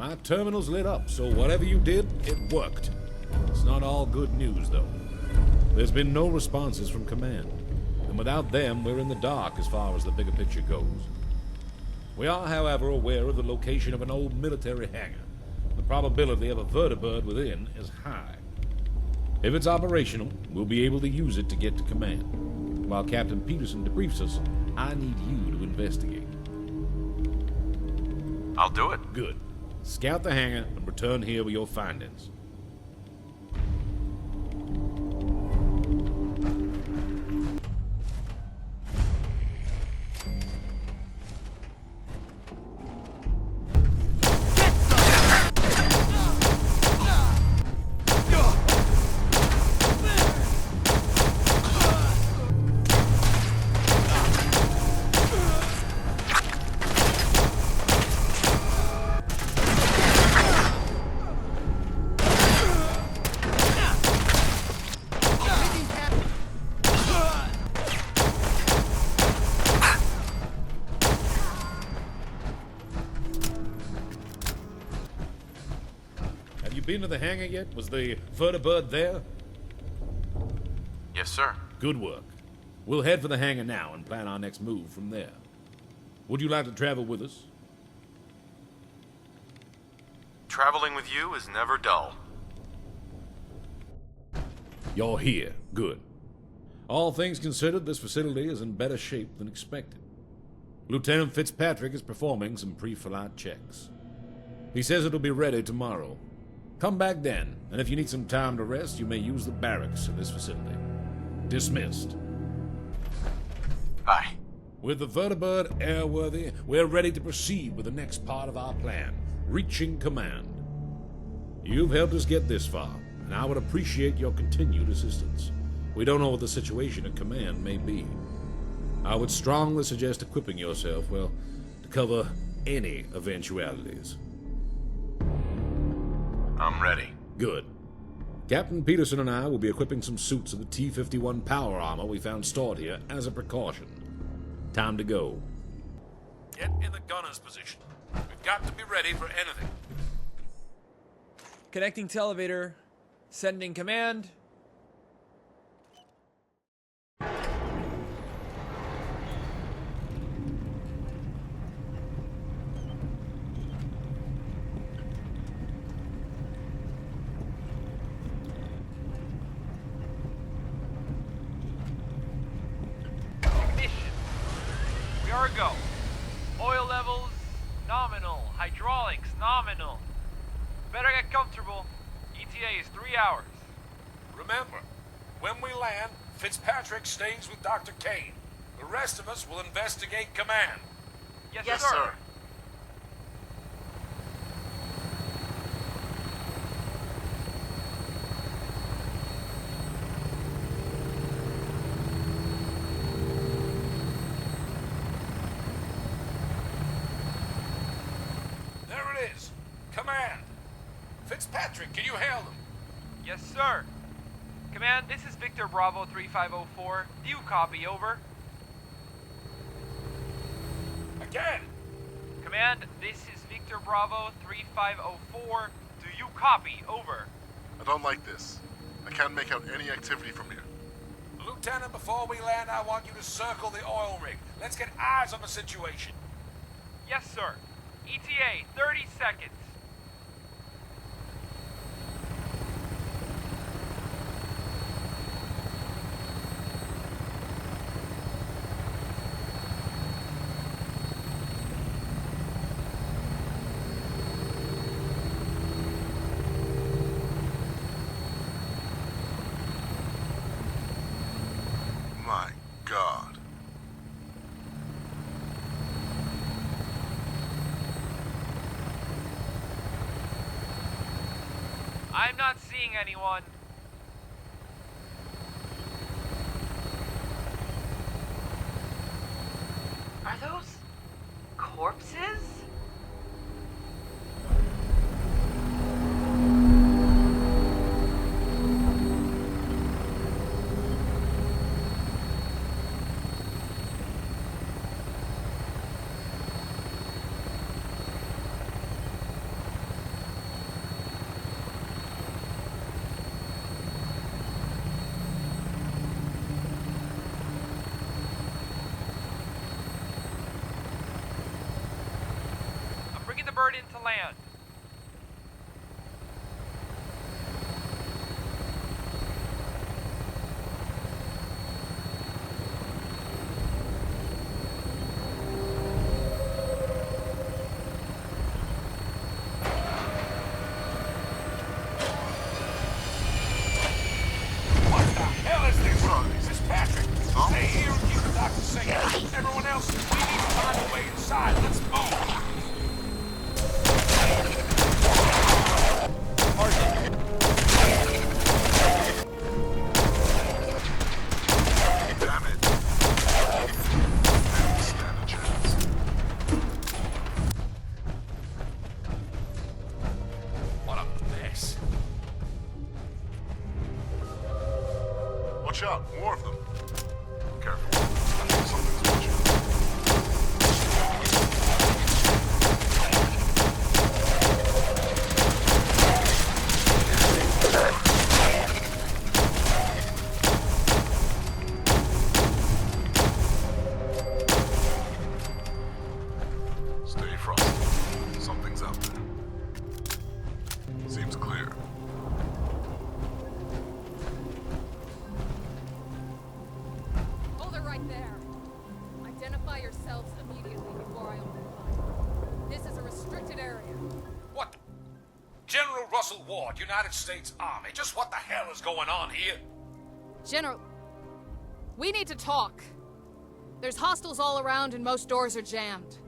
My terminal's lit up, so whatever you did, it worked. It's not all good news, though. There's been no responses from command, and without them, we're in the dark as far as the bigger picture goes. We are, however, aware of the location of an old military hangar. The probability of a vertibird within is high. If it's operational, we'll be able to use it to get to command. While Captain Peterson debriefs us, I need you to investigate. I'll do it. Good. Scout the hangar and return here with your findings. Been to the hangar yet? Was the vertibird there? Yes, sir. Good work. We'll head for the hangar now and plan our next move from there. Would you like to travel with us? Traveling with you is never dull. You're here. Good. All things considered, this facility is in better shape than expected. Lieutenant Fitzpatrick is performing some pre-flight checks. He says it'll be ready tomorrow. Come back then, and if you need some time to rest, you may use the barracks in this facility. Dismissed. Bye. With the vertibird airworthy, we're ready to proceed with the next part of our plan, reaching command. You've helped us get this far, and I would appreciate your continued assistance. We don't know what the situation at command may be. I would strongly suggest equipping yourself, well, to cover any eventualities. I'm ready. Good. Captain Peterson and I will be equipping some suits of the T-51 power armor we found stored here as a precaution. Time to go. Get in the gunner's position. We've got to be ready for anything. Connecting to elevator. Sending command. Go. Oil levels, nominal. Hydraulics, nominal. Better get comfortable. ETA is 3 hours. Remember, when we land, Fitzpatrick stays with Dr. Kane. The rest of us will investigate command. Yes, sir. Command! Fitzpatrick, can you hail them? Yes, sir. Command, this is Victor Bravo 3504. Do you copy? Over. Again! Command, this is Victor Bravo 3504. Do you copy? Over. I don't like this. I can't make out any activity from here. Lieutenant, before we land, I want you to circle the oil rig. Let's get eyes on the situation. Yes, sir. ETA, 30 seconds. My God. I'm not seeing anyone. Are those corpses? Bringing the bird into land. What the hell is this? This is Patrick. Stay here and keep the doctor safe. Everyone else, we need to find a way inside. Let's move. Horrigan. Damn it. Stand a chance. What a mess. Watch out, more of them. Careful. I think something's watching. Stay frosty. Something's out there. Seems clear. Hold it right there. Identify yourselves immediately before I open fire. This is a restricted area. What? General Russell Ward, United States Army. Just what the hell is going on here? General, we need to talk. There's hostiles all around and most doors are jammed.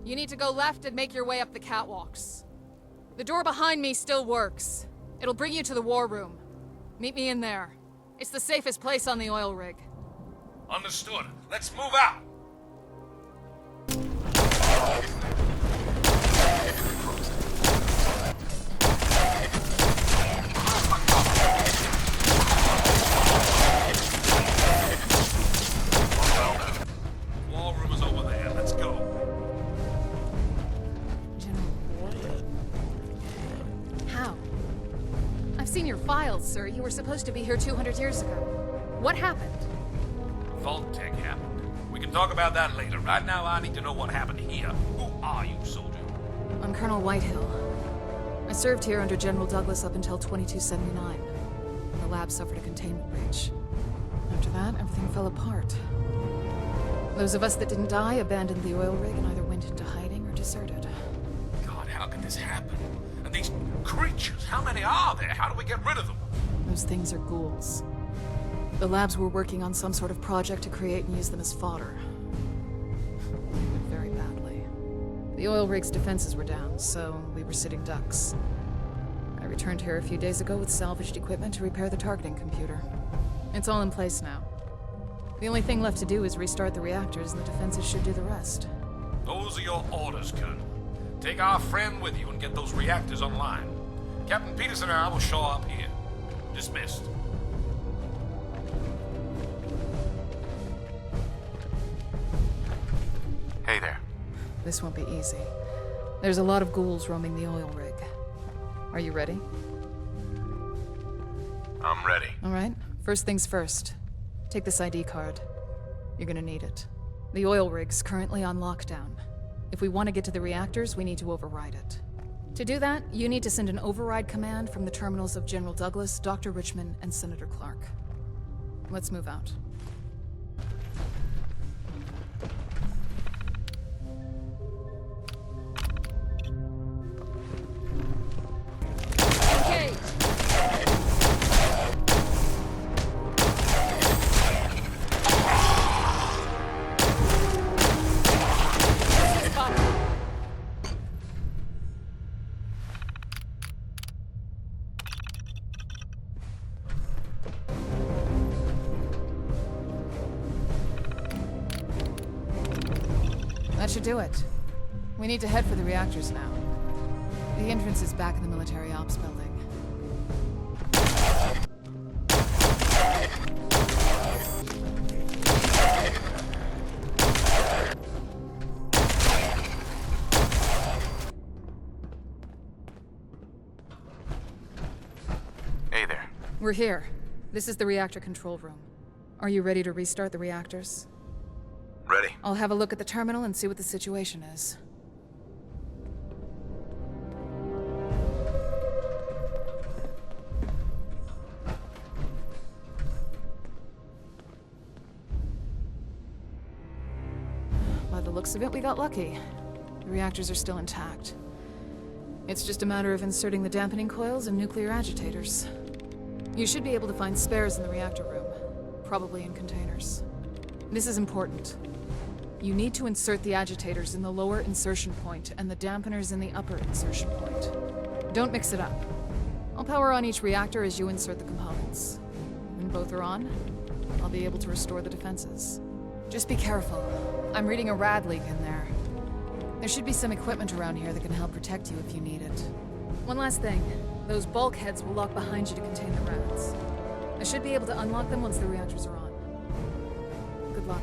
You need to go left and make your way up the catwalks. The door behind me still works. It'll bring you to the war room. Meet me in there. It's the safest place on the oil rig. Understood. Let's move out. War room is over there. Let's go. General. How? I've seen your files, sir. You were supposed to be here 200 years ago. What happened? Vault tech happened. We can talk about that later. Right now, I need to know what happened here. Who are you, soldier? I'm Colonel Whitehill. I served here under General Douglas up until 2279. The lab suffered a containment breach. After that, everything fell apart. Those of us that didn't die abandoned the oil rig and either went into hiding or deserted. God, how could this happen? And these creatures, how many are there? How do we get rid of them? Those things are ghouls. The labs were working on some sort of project to create and use them as fodder. Very badly. The oil rig's defenses were down, so we were sitting ducks. I returned here a few days ago with salvaged equipment to repair the targeting computer. It's all in place now. The only thing left to do is restart the reactors, and the defenses should do the rest. Those are your orders, Colonel. Take our friend with you and get those reactors online. Captain Peterson and I will show up here. Dismissed. Hey there. This won't be easy. There's a lot of ghouls roaming the oil rig. Are you ready? I'm ready. All right. First things first. Take this ID card. You're gonna need it. The oil rig's currently on lockdown. If we want to get to the reactors, we need to override it. To do that, you need to send an override command from the terminals of General Douglas, Dr. Richmond, and Senator Clark. Let's move out. Okay. That should do it. We need to head for the reactors now. The entrance is back in the military ops building. Hey there. We're here. This is the reactor control room. Are you ready to restart the reactors? Ready. I'll have a look at the terminal and see what the situation is. looks of it, we got lucky. The reactors are still intact. It's just a matter of inserting the dampening coils and nuclear agitators. You should be able to find spares in the reactor room, probably in containers. This is important. You need to insert the agitators in the lower insertion point and the dampeners in the upper insertion point. Don't mix it up. I'll power on each reactor as you insert the components. When both are on, I'll be able to restore the defenses. Just be careful. I'm reading a rad leak in there. There should be some equipment around here that can help protect you if you need it. One last thing. Those bulkheads will lock behind you to contain the rads. I should be able to unlock them once the reactors are on. Good luck.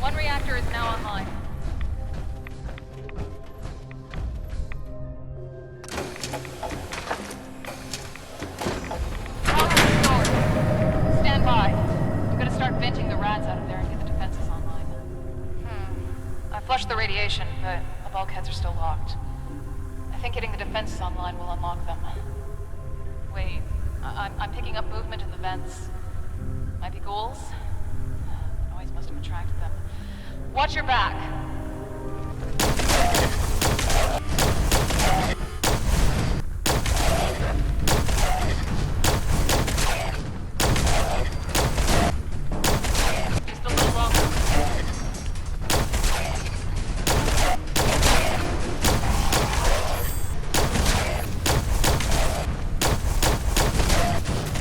One reactor is now online. Power restored. Stand by. I'm gonna start venting the rads out of there and get the defenses online. I flushed the radiation, but the bulkheads are still locked. I think getting the defenses online will unlock them. Wait, I'm picking up movement in the vents. Might be ghouls? The noise must have attracted them. Watch your back. Just a little longer.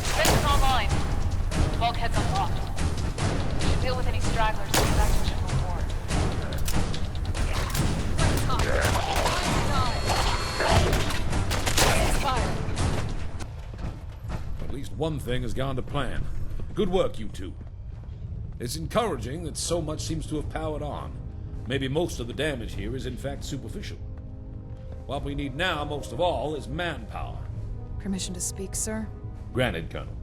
Defense online. The bulkhead's unlocked. We should deal with any stragglers and get back to General Ward. At least one thing has gone to plan. Good work, you two. It's encouraging that so much seems to have powered on. Maybe most of the damage here is in fact superficial. What we need now, most of all, is manpower. Permission to speak, sir? Granted, Colonel.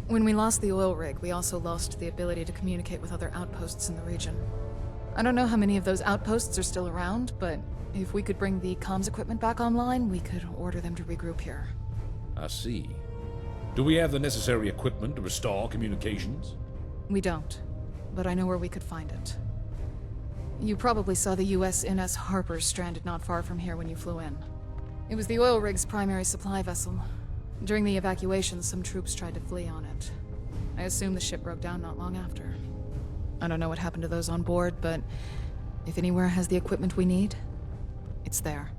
When we lost the oil rig, we also lost the ability to communicate with other outposts in the region. I don't know how many of those outposts are still around, but if we could bring the comms equipment back online, we could order them to regroup here. I see. Do we have the necessary equipment to restore communications? We don't, but I know where we could find it. You probably saw the USNS Harper stranded not far from here when you flew in. It was the oil rig's primary supply vessel. During the evacuation, some troops tried to flee on it. I assume the ship broke down not long after. I don't know what happened to those on board, but if anywhere has the equipment we need, it's there.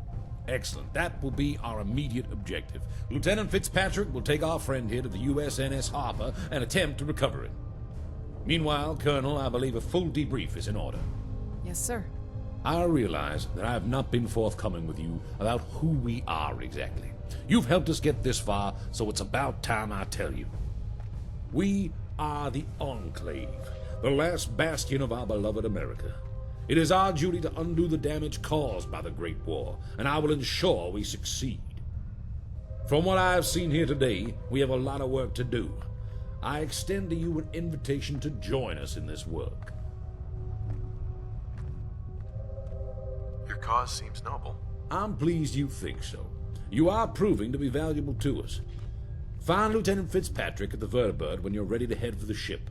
Excellent. That will be our immediate objective. Lieutenant Fitzpatrick will take our friend here to the USNS Harper and attempt to recover it. Meanwhile, Colonel, I believe a full debrief is in order. Yes, sir. I realize that I have not been forthcoming with you about who we are exactly. You've helped us get this far, so it's about time I tell you. We are the Enclave, the last bastion of our beloved America. It is our duty to undo the damage caused by the Great War, and I will ensure we succeed. From what I have seen here today, we have a lot of work to do. I extend to you an invitation to join us in this work. Your cause seems noble. I'm pleased you think so. You are proving to be valuable to us. Find Lieutenant Fitzpatrick at the Vertibird when you're ready to head for the ship.